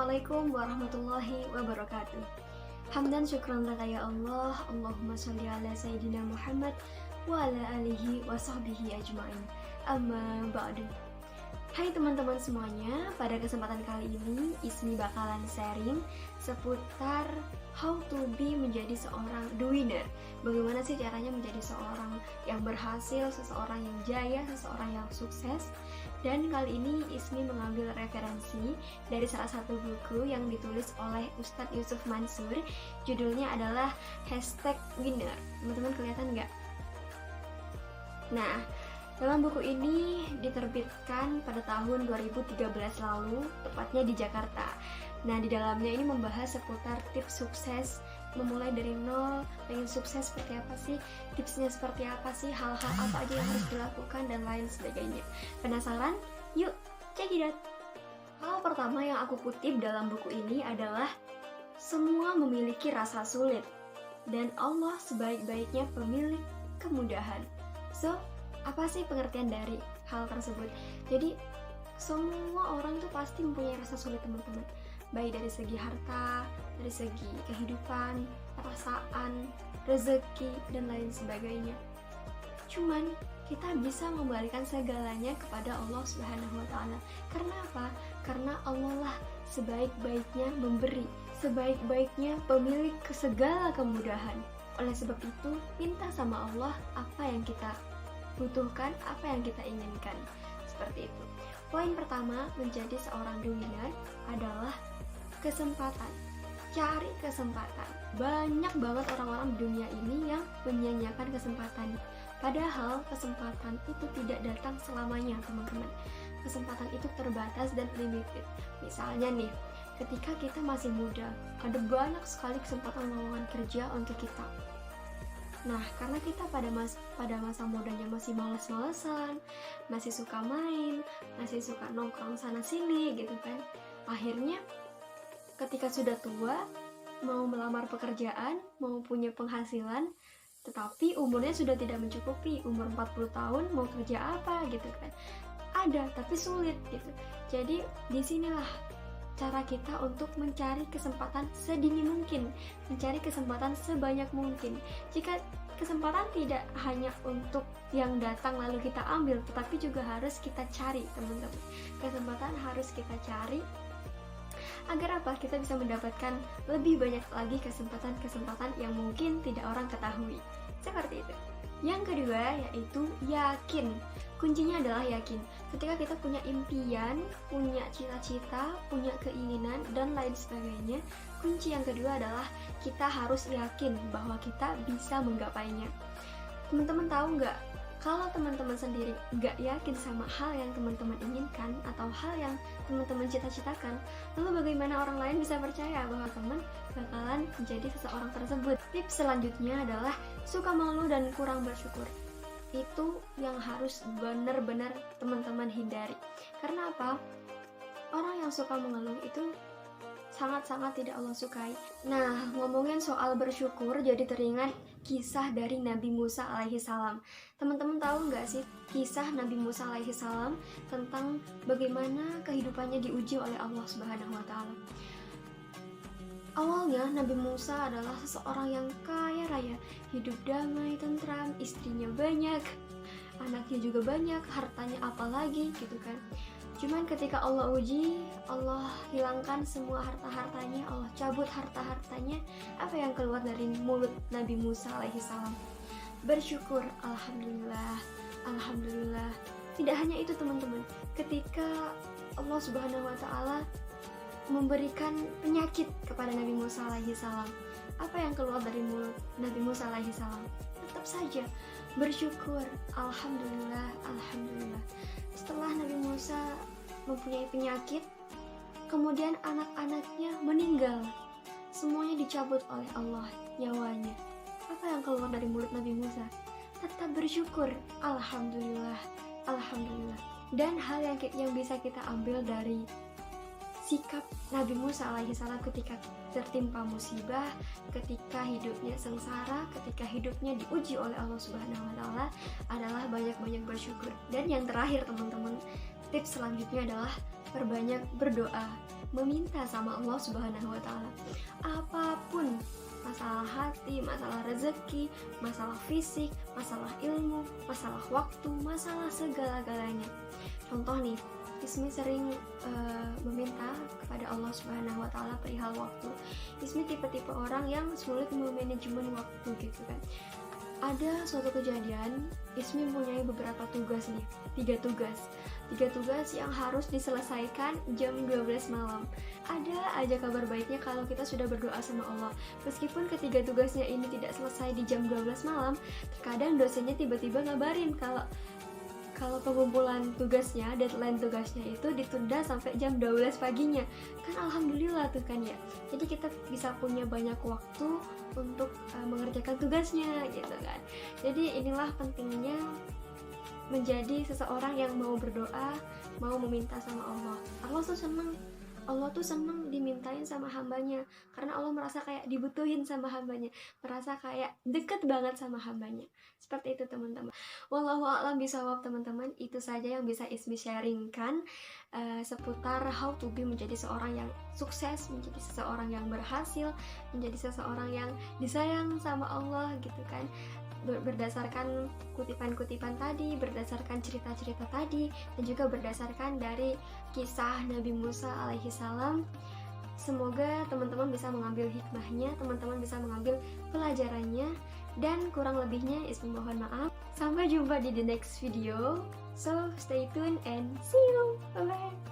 Assalamualaikum warahmatullahi wabarakatuh. Hamdan syukran laka ya Allah, Allahumma sholli ala Sayyidina Muhammad wa ala alihi wa sahbihi ajma'in. Amma ba'du. Hai teman-teman semuanya, pada kesempatan kali ini Ismi bakalan sharing seputar how to be menjadi seorang the winner. Bagaimana sih caranya menjadi seorang yang berhasil, seseorang yang jaya, seseorang yang sukses. Dan kali ini Ismi mengambil referensi dari salah satu buku yang ditulis oleh Ustadz Yusuf Mansur. Judulnya adalah #winner. Teman-teman kelihatan nggak? Nah, dalam buku ini diterbitkan pada tahun 2013 lalu, tepatnya di Jakarta. Nah, di dalamnya ini membahas seputar tips sukses, memulai dari nol, pengen sukses seperti apa sih, tipsnya seperti apa sih, hal-hal apa aja yang harus dilakukan, dan lain sebagainya. Penasaran? Yuk, check it out! Hal pertama yang aku kutip dalam buku ini adalah semua memiliki rasa sulit, dan Allah sebaik-baiknya pemilik kemudahan. So, apa sih pengertian dari hal tersebut? Jadi semua orang itu pasti mempunyai rasa sulit, teman-teman, baik dari segi harta, dari segi kehidupan, perasaan, rezeki, dan lain sebagainya. Cuman kita bisa membalikan segalanya kepada Allah Subhanahu wa Ta'ala. Karena apa? Karena Allah lah sebaik-baiknya memberi, sebaik-baiknya pemilik segala kemudahan. Oleh sebab itu, minta sama Allah apa yang kita butuhkan, apa yang kita inginkan. Seperti itu. Poin pertama menjadi seorang the winner adalah kesempatan. Cari kesempatan. Banyak banget orang-orang di dunia ini yang menyia-nyiakan kesempatan. Padahal kesempatan itu tidak datang selamanya, teman-teman. Kesempatan itu terbatas dan limited. Misalnya nih, ketika kita masih muda, ada banyak sekali kesempatan lowongan kerja untuk kita. Nah, karena kita pada masa mudanya masih malas-malesan, masih suka main, masih suka nongkrong sana-sini gitu kan. Akhirnya ketika sudah tua, mau melamar pekerjaan, mau punya penghasilan, tetapi umurnya sudah tidak mencukupi. Umur 40 tahun mau kerja apa gitu kan. Ada, tapi sulit gitu. Jadi disinilah cara kita untuk mencari kesempatan sedini mungkin, mencari kesempatan sebanyak mungkin. Jika kesempatan tidak hanya untuk yang datang lalu kita ambil, tetapi juga harus kita cari, teman-teman. Kesempatan harus kita cari agar apa? Kita bisa mendapatkan lebih banyak lagi kesempatan-kesempatan yang mungkin tidak orang ketahui. Seperti itu. Yang kedua yaitu yakin. Kuncinya adalah yakin. Ketika kita punya impian, punya cita-cita, punya keinginan, dan lain sebagainya, kunci yang kedua adalah kita harus yakin bahwa kita bisa menggapainya. Teman-teman tahu nggak? Kalau teman-teman sendiri nggak yakin sama hal yang teman-teman inginkan atau hal yang teman-teman cita-citakan, lalu bagaimana orang lain bisa percaya bahwa teman bakalan menjadi seseorang tersebut? Tips selanjutnya adalah suka malu dan kurang bersyukur. Itu yang harus benar-benar teman-teman hindari. Karena apa? Orang yang suka mengeluh itu sangat-sangat tidak Allah sukai. Nah, ngomongin soal bersyukur, jadi teringat kisah dari Nabi Musa alaihi salam. Teman-teman tahu nggak sih kisah Nabi Musa alaihi salam tentang bagaimana kehidupannya diuji oleh Allah Subhanahu wa Ta'ala? Awalnya Nabi Musa adalah seseorang yang kaya raya, hidup damai, tentram, istrinya banyak, anaknya juga banyak, hartanya apalagi gitu kan. Cuman ketika Allah uji, Allah hilangkan semua harta-hartanya, Allah cabut harta-hartanya. Apa yang keluar dari mulut Nabi Musa alaihi salam? Bersyukur, alhamdulillah, alhamdulillah. Tidak hanya itu, teman-teman. Ketika Allah Subhanahu wa Ta'ala memberikan penyakit kepada Nabi Musa alaihi salam, apa yang keluar dari mulut Nabi Musa alaihi salam? Tetap saja bersyukur, alhamdulillah, alhamdulillah. Setelah Nabi Musa mempunyai penyakit, kemudian anak-anaknya meninggal, semuanya dicabut oleh Allah nyawanya. Apa yang keluar dari mulut Nabi Musa? Tetap bersyukur, alhamdulillah, alhamdulillah. Dan hal yang bisa kita ambil dari sikap Nabi Musa alaihi salam ketika tertimpa musibah, ketika hidupnya sengsara, ketika hidupnya diuji oleh Allah Subhanahu wa Ta'ala adalah banyak-banyak bersyukur. Dan yang terakhir, teman-teman, tips selanjutnya adalah perbanyak berdoa. meminta sama Allah Subhanahu wa taala. Apapun masalah hati, masalah rezeki, masalah fisik, masalah ilmu, masalah waktu, masalah segala-galanya. Contoh nih, Ismi sering meminta kepada Allah Subhanahu wa taala perihal waktu. Ismi tipe-tipe orang yang sulit memanajemen waktu gitu kan. Ada suatu kejadian, Ismi mempunyai beberapa tugas nih, 3 tugas yang harus diselesaikan jam 12 malam. Ada aja kabar baiknya kalau kita sudah berdoa sama Allah. Meskipun ketiga tugasnya ini tidak selesai di jam 12 malam, terkadang dosennya tiba-tiba ngabarin kalau pengumpulan tugasnya, deadline tugasnya itu ditunda sampai jam 12 paginya. Kan alhamdulillah tuh kan ya. Jadi kita bisa punya banyak waktu untuk mengerjakan tugasnya gitu kan. Jadi inilah pentingnya menjadi seseorang yang mau berdoa, mau meminta sama Allah. Allah tuh seneng dimintain sama hambanya, karena Allah merasa kayak dibutuhin sama hambanya, merasa kayak deket banget sama hambanya. Seperti itu teman-teman. Wallahu a'lam bishawab teman-teman. Itu saja yang bisa Ismi sharingkan seputar how to be menjadi seorang yang sukses, menjadi seseorang yang berhasil, menjadi seseorang yang disayang sama Allah gitu kan. Berdasarkan kutipan-kutipan tadi, berdasarkan cerita-cerita tadi, dan juga berdasarkan dari kisah Nabi Musa alaihi salam. Semoga teman-teman bisa mengambil hikmahnya, teman-teman bisa mengambil pelajarannya, dan kurang lebihnya Ismi mohon maaf. Sampai jumpa di the next video. So stay tuned and see you. Bye bye.